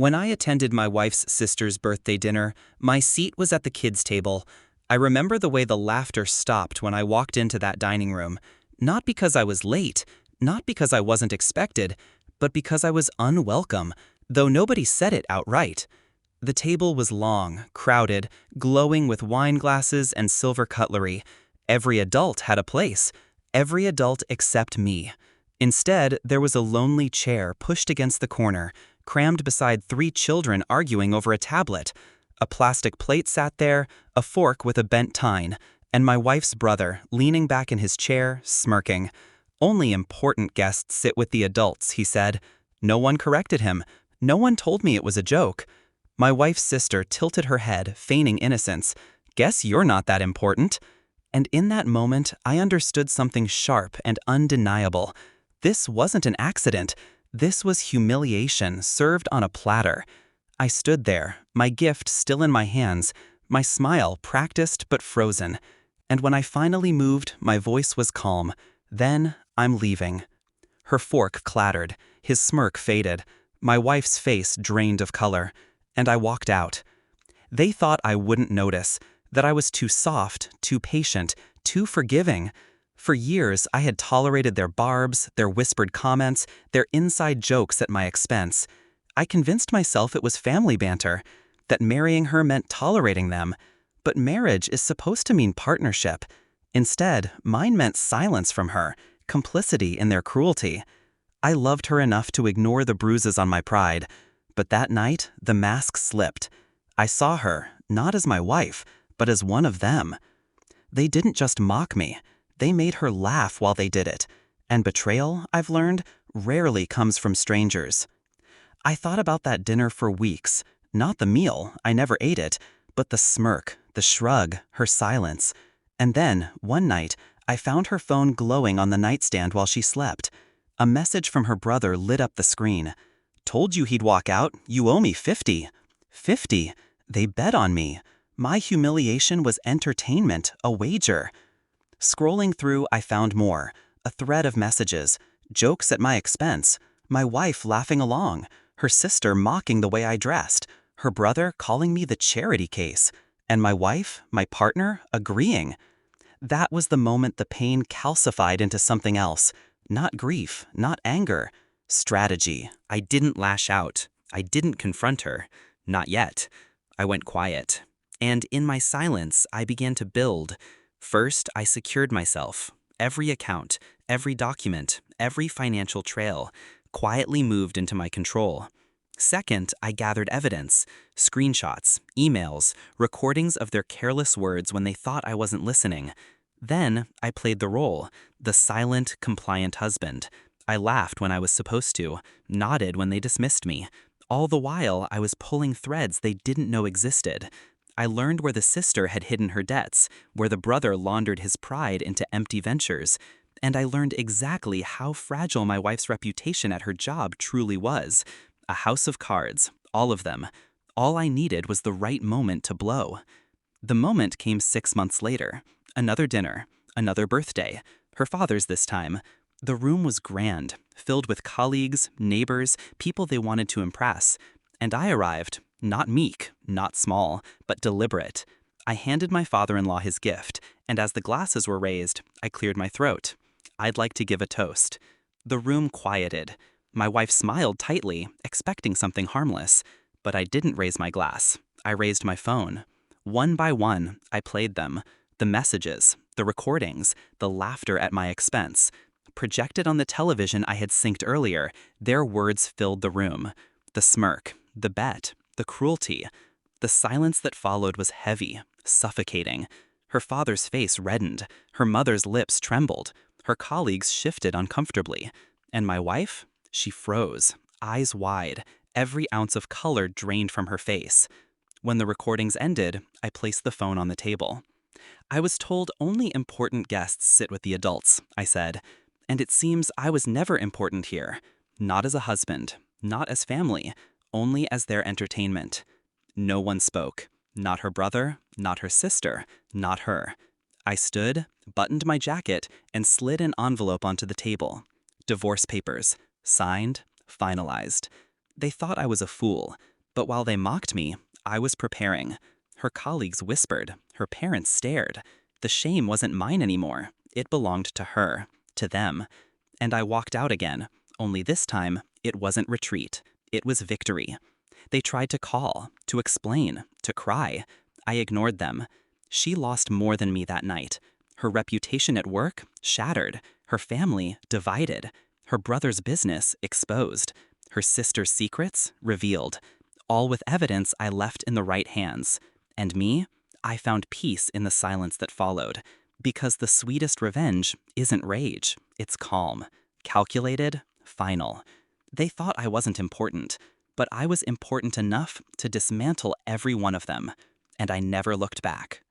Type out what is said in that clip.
When I attended my wife's sister's birthday dinner, my seat was at the kids' table. I remember the way the laughter stopped when I walked into that dining room. Not because I was late, not because I wasn't expected, but because I was unwelcome, though nobody said it outright. The table was long, crowded, glowing with wine glasses and silver cutlery. Every adult had a place. Every adult except me. Instead, there was a lonely chair pushed against the corner, crammed beside 3 children arguing over a tablet. A plastic plate sat there, a fork with a bent tine, and my wife's brother, leaning back in his chair, smirking. "Only important guests sit with the adults," he said. No one corrected him. No one told me it was a joke. My wife's sister tilted her head, feigning innocence. "Guess you're not that important." And in that moment, I understood something sharp and undeniable. This wasn't an accident. This was humiliation served on a platter. I stood there, my gift still in my hands, my smile practiced but frozen. And when I finally moved, my voice was calm. "Then, I'm leaving." Her fork clattered. His smirk faded. My wife's face drained of color. And I walked out. They thought I wouldn't notice, that I was too soft, too patient, too forgiving. For years, I had tolerated their barbs, their whispered comments, their inside jokes at my expense. I convinced myself it was family banter, that marrying her meant tolerating them. But marriage is supposed to mean partnership. Instead, mine meant silence from her, complicity in their cruelty. I loved her enough to ignore the bruises on my pride. But that night, the mask slipped. I saw her, not as my wife, but as one of them. They didn't just mock me. They made her laugh while they did it. And betrayal, I've learned, rarely comes from strangers. I thought about that dinner for weeks. Not the meal, I never ate it, but the smirk, the shrug, her silence. And then, one night, I found her phone glowing on the nightstand while she slept. A message from her brother lit up the screen. "Told you he'd walk out. You owe me 50. 50. They bet on me. My humiliation was entertainment, a wager." Scrolling through, I found more. A thread of messages. Jokes at my expense. My wife laughing along. Her sister mocking the way I dressed. Her brother calling me the charity case. And my wife, my partner, agreeing. That was the moment the pain calcified into something else. Not grief, not anger. Strategy. I didn't lash out. I didn't confront her. Not yet. I went quiet. And in my silence, I began to build. First, I secured myself. Every account, every document, every financial trail, quietly moved into my control. Second, I gathered evidence, screenshots, emails, recordings of their careless words when they thought I wasn't listening. Then, I played the role, the silent, compliant husband. I laughed when I was supposed to, nodded when they dismissed me. All the while, I was pulling threads they didn't know existed. I learned where the sister had hidden her debts, where the brother laundered his pride into empty ventures. And I learned exactly how fragile my wife's reputation at her job truly was. A house of cards, all of them. All I needed was the right moment to blow. The moment came 6 months later. Another dinner, another birthday, her father's this time. The room was grand, filled with colleagues, neighbors, people they wanted to impress. And I arrived, not meek, not small, but deliberate. I handed my father-in-law his gift, and as the glasses were raised, I cleared my throat. I'd like to give a toast. The room quieted. My wife smiled tightly, expecting something harmless. But I didn't raise my glass. I raised my phone. One by one, I played them. The messages, the recordings, the laughter at my expense. Projected on the television I had synced earlier, their words filled the room. The smirk, the bet, the cruelty. The silence that followed was heavy, suffocating. Her father's face reddened. Her mother's lips trembled. Her colleagues shifted uncomfortably. And my wife? She froze, eyes wide, every ounce of color drained from her face. When the recordings ended, I placed the phone on the table. "I was told only important guests sit with the adults," I said. "And it seems I was never important here. Not as a husband, not as family, only as their entertainment." No one spoke. Not her brother, not her sister, not her. I stood, buttoned my jacket, and slid an envelope onto the table. Divorce papers. Signed, finalized. They thought I was a fool, but while they mocked me, I was preparing. Her colleagues whispered, her parents stared. The shame wasn't mine anymore. It belonged to her, to them. And I walked out again, only this time, it wasn't retreat. It was victory. They tried to call, to explain, to cry. I ignored them. She lost more than me that night. Her reputation at work, shattered. Her family, divided. Her brother's business, exposed. Her sister's secrets, revealed. All with evidence I left in the right hands. And me? I found peace in the silence that followed. Because the sweetest revenge isn't rage, it's calm. Calculated, final. They thought I wasn't important, but I was important enough to dismantle every one of them. And I never looked back.